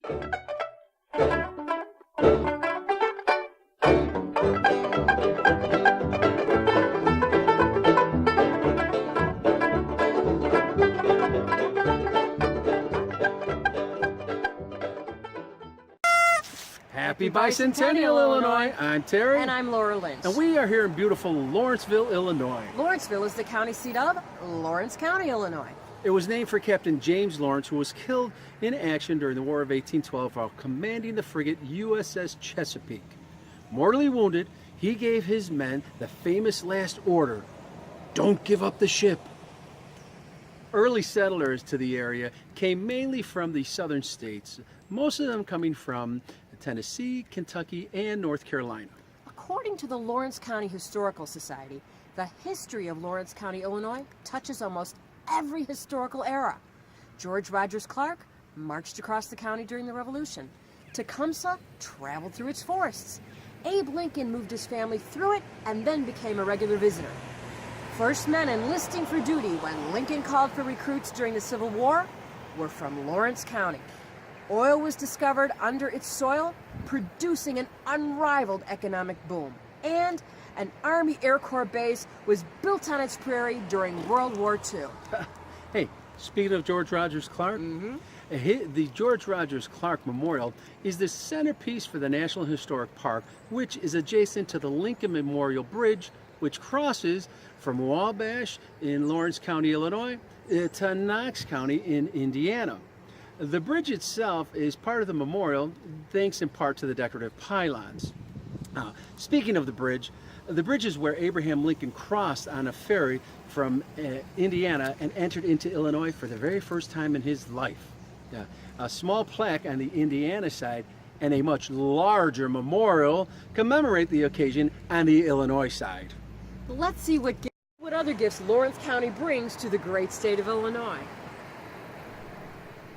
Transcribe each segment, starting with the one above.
Happy Bicentennial, Illinois. I'm Terry. And I'm Laura Lynch. And we are here in beautiful Lawrenceville, Illinois. Lawrenceville is the county seat of Lawrence County, Illinois. It was named for Captain James Lawrence, who was killed in action during the War of 1812 while commanding the frigate USS Chesapeake. Mortally wounded, he gave his men the famous last order, "Don't give up the ship." Early settlers to the area came mainly from the southern states, most of them coming from Tennessee, Kentucky, and North Carolina. According to the Lawrence County Historical Society, the history of Lawrence County, Illinois touches almost every historical era. George Rogers Clark marched across the county during the Revolution. Tecumseh traveled through its forests. Abe Lincoln moved his family through it and then became a regular visitor. First men enlisting for duty when Lincoln called for recruits during the Civil War were from Lawrence County. Oil was discovered under its soil, producing an unrivaled economic boom. And an Army Air Corps base was built on its prairie during World War II. Hey, speaking of George Rogers Clark, the George Rogers Clark Memorial is the centerpiece for the National Historic Park, which is adjacent to the Lincoln Memorial Bridge, which crosses from Wabash in Lawrence County, Illinois, to Knox County in Indiana. The bridge itself is part of the memorial, thanks in part to the decorative pylons. Speaking of the bridge is where Abraham Lincoln crossed on a ferry from Indiana and entered into Illinois for the very first time in his life. A small plaque on the Indiana side and a much larger memorial commemorate the occasion on the Illinois side. Let's see what other gifts Lawrence County brings to the great state of Illinois.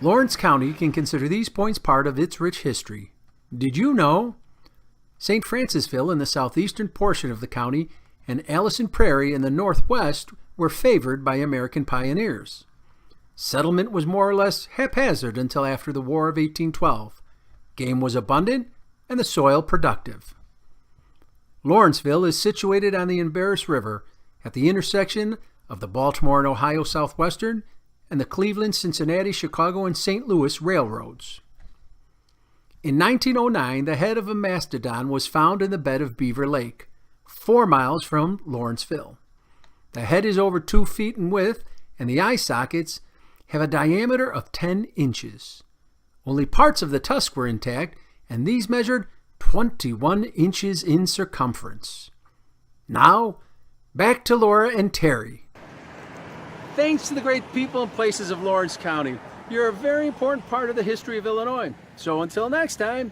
Lawrence County can consider these points part of its rich history. Did you know? St. Francisville in the southeastern portion of the county and Allison Prairie in the northwest were favored by American pioneers. Settlement was more or less haphazard until after the War of 1812. Game was abundant and the soil productive. Lawrenceville is situated on the Embarrass River at the intersection of the Baltimore and Ohio Southwestern and the Cleveland, Cincinnati, Chicago, and St. Louis railroads. In 1909, the head of a mastodon was found in the bed of Beaver Lake, 4 miles from Lawrenceville. The head is over 2 feet in width, and the eye sockets have a diameter of 10 inches. Only parts of the tusk were intact, and these measured 21 inches in circumference. Now, back to Laura and Terry. Thanks to the great people and places of Lawrence County, you're a very important part of the history of Illinois. So until next time,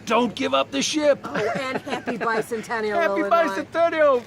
don't give up the ship. Oh, and happy Bicentennial, Happy Illinois. Bicentennial!